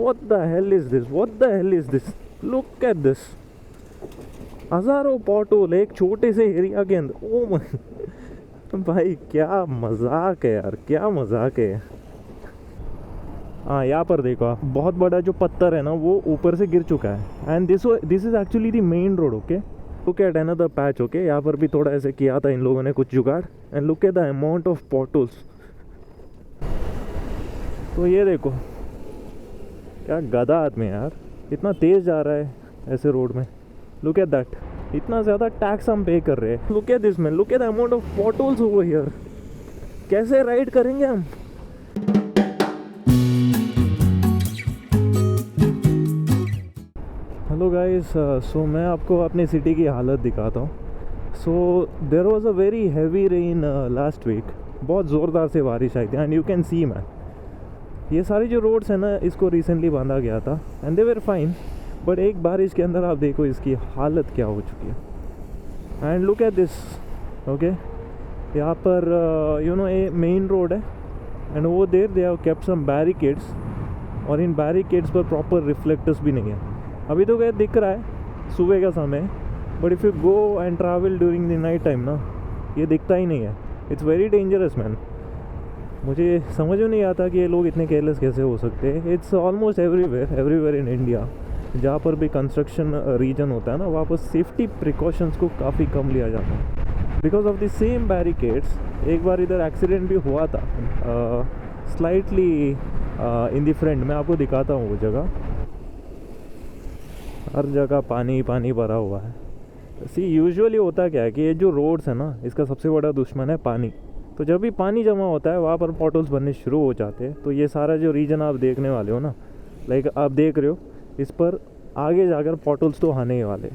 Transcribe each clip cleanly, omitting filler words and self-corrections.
What the hell is this? What the hell is this? Look at this. हजारों पॉटोल एक छोटे से area के अंदर। ओ भाई क्या मजाक है यार, क्या मजाक है। हाँ यहाँ पर देखो, बहुत बड़ा जो पत्थर है ना वो ऊपर से गिर चुका है। And this is actually the main road. Okay, look at another patch. Okay, यहाँ पर भी थोड़ा ऐसे किया था इन लोगों ने कुछ जुगाड़। And look at the amount of potholes. तो ये देखो क्या गधा आदमी है यार, इतना तेज जा रहा है ऐसे रोड में। लुक एट दैट, इतना ज़्यादा टैक्स हम पे कर रहे हैं। Look at this man, look at the amount of potholes over here. कैसे राइड करेंगे हम? हेलो गाइस, सो मैं आपको अपनी सिटी की हालत दिखाता हूँ। So there was a very heavy rain last week. बहुत ज़ोरदार से बारिश आई थी and you can see man, ये सारी जो रोड्स हैं ना इसको रिसेंटली बांधा गया था and they were fine. But एक बारिश के अंदर आप देखो इसकी हालत क्या हो चुकी है। And look at this. Okay, यहाँ पर यू नो ये मेन रोड है एंड वो there they have kept some barricades, और इन बैरिकेड्स पर प्रॉपर रिफ्लेक्टर्स भी नहीं है। अभी तो क्या दिख रहा है सुबह का समय, but if you go and travel during the night time ना ये दिखता ही नहीं है। It's very dangerous man. मुझे समझ में नहीं आता कि ये लोग इतने केयरलेस कैसे हो सकते हैं। It's almost everywhere in India. जहाँ पर भी कंस्ट्रक्शन रीजन होता है ना वहाँ पर सेफ्टी प्रिकॉशंस को काफ़ी कम लिया जाता है because of the same barricades. एक बार इधर एक्सीडेंट भी हुआ था स्लाइटली इन द फ्रंट। मैं आपको दिखाता हूँ वो जगह। हर जगह पानी पानी भरा हुआ है। सी यूजुअली होता क्या है कि ये जो रोड्स है ना इसका सबसे बड़ा दुश्मन है पानी। तो जब भी पानी जमा होता है वहाँ पर पॉटल्स बनने शुरू हो जाते हैं। तो ये सारा जो रीजन आप देखने वाले हो ना, लाइक आप देख रहे हो, इस पर आगे जाकर पॉटल्स तो आने ही वाले।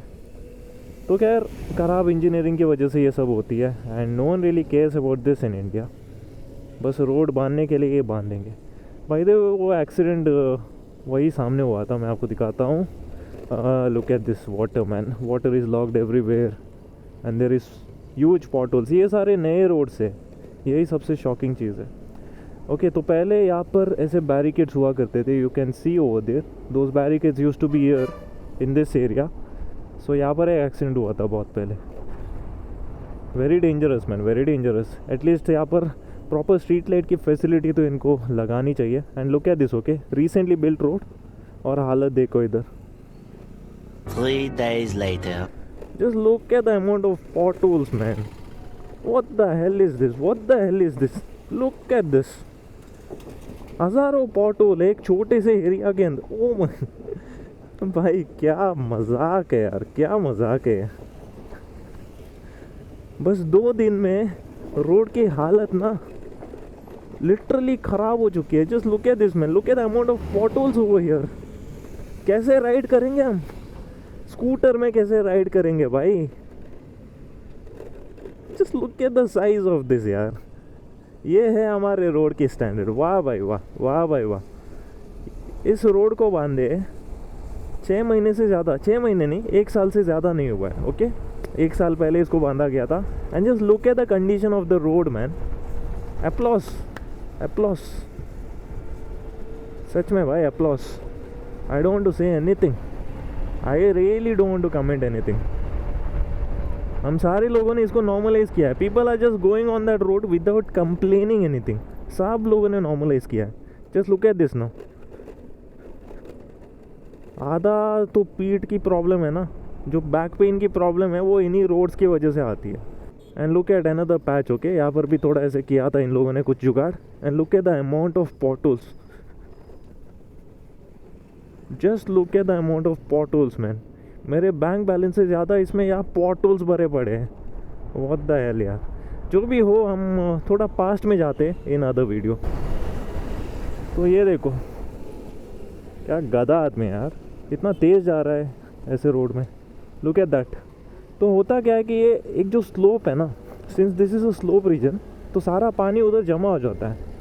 तो खैर ख़राब इंजीनियरिंग की वजह से ये सब होती है and no one really cares about this in India. बस रोड बांधने के लिए ये बांध देंगे। भाई दे वो एक्सीडेंट वही सामने हुआ था, मैं आपको दिखाता हूँ। Look at this water man, water is logged everywhere and there is huge potholes. ये सारे नए रोड से, यही सबसे शॉकिंग चीज़ है। ओके, तो पहले यहाँ पर ऐसे बैरिकेड्स हुआ करते थे। You can see over there those barricades used to be here in this area. So यहाँ पर एक एक्सीडेंट हुआ था बहुत पहले। Very dangerous man, very dangerous. At least यहाँ पर प्रॉपर स्ट्रीट लाइट की फैसिलिटी तो इनको लगानी चाहिए। And look at this. Okay, recently built road और हालत देखो इधर। 3 days later. Just look at the amount of potholes, man. What the hell is this? What the hell is this? Look at this. हजारों पॉटोल एक छोटे से area के अंदर। ओ भाई क्या मजाक है यार, क्या मजाक है। बस 2 दिन में रोड की हालत ना लिटरली ख़राब हो चुकी है। Just look at this man, look at the amount of potholes over here. कैसे राइड करेंगे हम? स्कूटर में कैसे राइड करेंगे भाई? Just look at the size of this यार। ये है हमारे रोड की स्टैंडर्ड। वाह भाई वाह, वाह भाई वाह। इस रोड को बांधे 6 महीने से ज़्यादा, 6 महीने नहीं, 1 साल से ज़्यादा नहीं हुआ है। ओके, 1 साल पहले इसको बांधा गया था। And just look at the condition of the road man. Applause, applause, सच में भाई applause. I don't want to say anything, I really don't want to comment anything. हम सारे लोगों ने इसको नॉर्मलाइज किया है। People are just going on that road without complaining anything. सब लोगों ने नॉर्मलाइज किया है। Just look at this no. आधा तो पीठ की प्रॉब्लम है ना, जो बैक पेन की प्रॉब्लम है वो इन्हीं रोड्स की वजह से आती है। And look at another patch. Okay, यहाँ पर भी थोड़ा ऐसे किया था इन लोगों ने कुछ जुगाड़। And look at the amount of potholes. Just look at the amount of potholes man. मेरे बैंक बैलेंस से ज़्यादा इसमें यहाँ पॉटल्स भरे पड़े हैं। व्हाट द हेल यार। जो भी हो, हम थोड़ा पास्ट में जाते हैं इन अदर वीडियो। तो ये देखो क्या गधा आदमी यार, इतना तेज़ जा रहा है ऐसे रोड में। Look at that. तो होता क्या है कि ये एक जो स्लोप है ना, since this is a slope region, तो सारा पानी उधर जमा हो जाता है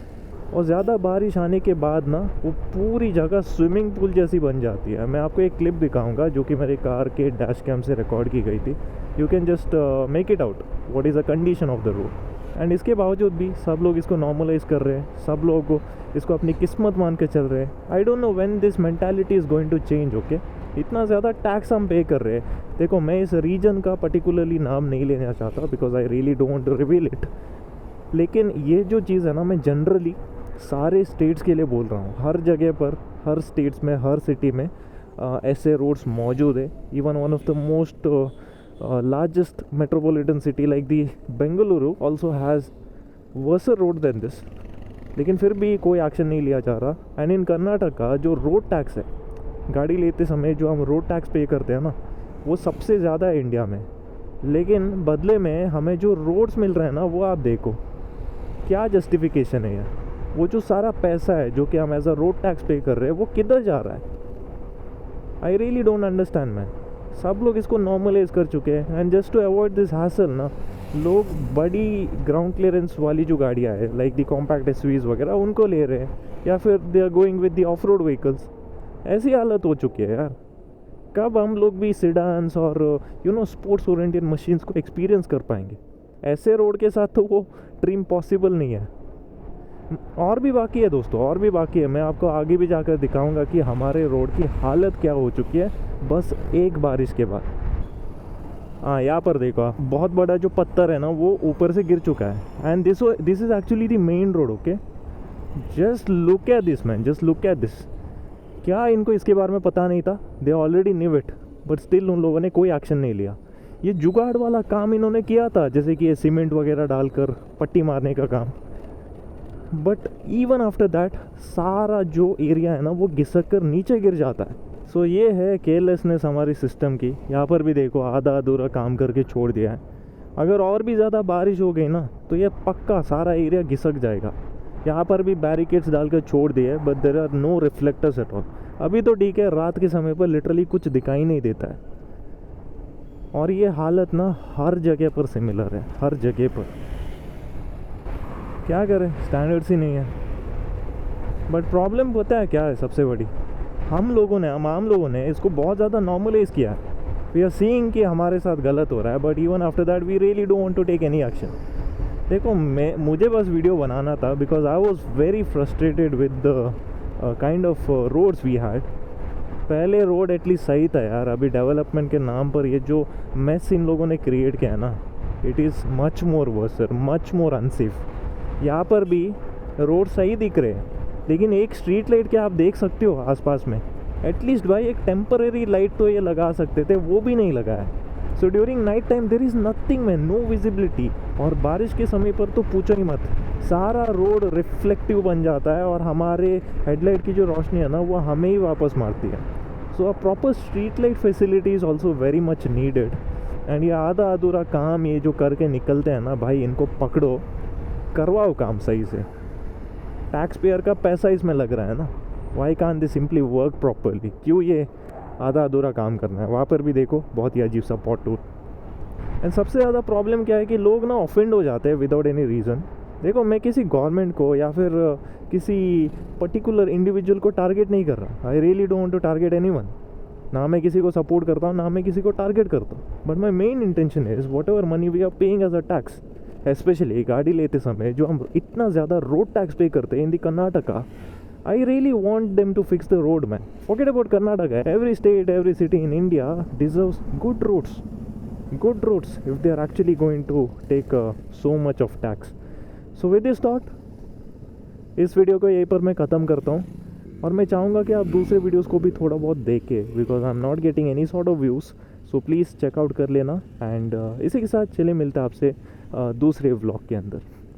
और ज़्यादा बारिश आने के बाद ना वो पूरी जगह स्विमिंग पूल जैसी बन जाती है। मैं आपको एक क्लिप दिखाऊंगा जो कि मेरी कार के डैश कैम से रिकॉर्ड की गई थी। You can just make it out what is the condition of the road. And इसके बावजूद भी सब लोग इसको नॉर्मलाइज कर रहे हैं, सब लोग इसको अपनी किस्मत मान के चल रहे हैं. I don't know when this mentality is going to change. Okay, इतना ज़्यादा टैक्स हम पे कर रहे हैं. देखो, मैं इस रीजन का पर्टिकुलरली नाम नहीं लेना चाहता because I really don't reveal it. लेकिन ये जो चीज़ है ना, मैं जनरली सारे स्टेट्स के लिए बोल रहा हूँ. हर जगह पर, हर स्टेट्स में, हर सिटी में ऐसे रोड्स मौजूद है. Even one of the most largest metropolitan city like the Bengaluru also has worse road than this. लेकिन फिर भी कोई एक्शन नहीं लिया जा रहा. एंड इन कर्नाटका जो रोड टैक्स है, गाड़ी लेते समय जो हम रोड टैक्स पे करते हैं ना, वो सबसे ज़्यादा है इंडिया में. लेकिन बदले में हमें जो रोड्स मिल रहे हैं ना, वो आप देखो क्या जस्टिफिकेशन है यार. वो जो सारा पैसा है जो कि हम एज अ रोड टैक्स पे कर रहे हैं, वो किधर जा रहा है? I really don't understand man. सब लोग इसको नॉर्मलाइज कर चुके हैं. And just to avoid this hassle ना, लोग बड़ी ग्राउंड क्लियरेंस वाली जो गाड़ियाँ है लाइक दी कॉम्पैक्ट एसयूवीज वगैरह, उनको ले रहे हैं, या फिर they are going with the off road vehicles. ऐसी हालत हो चुकी है यार. कब हम लोग भी सिडान्स और स्पोर्ट्स ओरिएंटेड मशीन्स को एक्सपीरियंस कर पाएंगे? ऐसे रोड के साथ तो वो ड्रीम पॉसिबल नहीं है. और भी बाकी है दोस्तों, और भी बाकी है. मैं आपको आगे भी जाकर दिखाऊंगा कि हमारे रोड की हालत क्या हो चुकी है बस एक बारिश के बाद. हाँ, यहाँ पर देखो आप, बहुत बड़ा जो पत्थर है ना, वो ऊपर से गिर चुका है. And this is actually the main road. Okay, just look at this man, just look at this. क्या इनको इसके बारे में पता नहीं था? They already knew it, but still उन लोगों ने कोई एक्शन नहीं लिया. ये जुगाड़ वाला काम इन्होंने किया था, जैसे कि ये सीमेंट वगैरह डालकर पट्टी मारने का काम. बट इवन आफ्टर दैट सारा जो एरिया है ना, वो घिसक कर नीचे गिर जाता है. सो ये है केयरलेसनेस हमारी सिस्टम की. यहाँ पर भी देखो, आधा अधूरा काम करके छोड़ दिया है. अगर और भी ज़्यादा बारिश हो गई ना, तो ये पक्का सारा एरिया घिसक जाएगा. यहाँ पर भी बैरिकेड्स डालकर छोड़ दिए, but there are no reflectors at all. अभी तो ठीक है, रात के समय पर लिटरली कुछ दिखाई नहीं देता है. और ये हालत ना हर जगह पर सिमिलर है, हर जगह पर. क्या करें, स्टैंडर्ड्स ही नहीं है. बट प्रॉब्लम पता है क्या है सबसे बड़ी? हम आम लोगों ने इसको बहुत ज़्यादा नॉर्मलाइज किया है. वी आर सीइंग कि हमारे साथ गलत हो रहा है, but even after that we really don't want to take any action. देखो, मुझे बस वीडियो बनाना था because I was very frustrated with the kind of roads we had. पहले रोड एटलीस्ट सही था यार. अभी डेवलपमेंट के नाम पर ये जो मेस इन लोगों ने क्रिएट किया है ना, it is much more वर्सर, much more unsafe. यहाँ पर भी रोड सही दिख रहे हैं, लेकिन एक स्ट्रीट लाइट क्या आप देख सकते हो आसपास में? एटलीस्ट भाई एक टेम्पररी लाइट तो ये लगा सकते थे, वो भी नहीं लगा है. So during night time there is nothing man, no visibility. और बारिश के समय पर तो पूछो ही मत, सारा रोड रिफ्लेक्टिव बन जाता है और हमारे हेडलाइट की जो रोशनी है ना, वो हमें ही वापस मारती है. So a proper street light facility is also very much needed. And ये आधा अधूरा काम ये जो करके निकलते हैं ना भाई, इनको पकड़ो, करवाओ काम सही से. टैक्स पेयर का पैसा इसमें लग रहा है ना. Why can't they simply work properly? क्यों ये आधा अधूरा काम करना है? वहाँ पर भी देखो बहुत ही अजीब सा पॉटूर. एंड सबसे ज़्यादा प्रॉब्लम क्या है कि लोग ना ऑफेंड हो जाते हैं विदाउट एनी रीज़न. देखो, मैं किसी गवर्नमेंट को या फिर किसी पर्टिकुलर इंडिविजुअल को टारगेट नहीं कर रहा. I really don't want to target anyone. ना मैं किसी को सपोर्ट करता हूँ, ना मैं किसी को टारगेट करता हूँ. But my main intention is whatever money we are paying as a tax, specially गाड़ी लेते समय जो हम इतना ज़्यादा रोड टैक्स पे करते हैं in the Karnataka, I really want them to fix the road man. Forget about Karnataka. Every state, every city in India deserves good roads if they are actually going to take so much of tax. So with this thought, इस video को यहीं पर मैं ख़त्म करता हूँ. और मैं चाहूँगा कि आप दूसरे वीडियोस को भी थोड़ा बहुत देखें because I am not getting any sort of views. So please checkout कर लेना. एंड इसी के साथ चले मिलते हैं आपसे दूसरे व्लॉग के अंदर.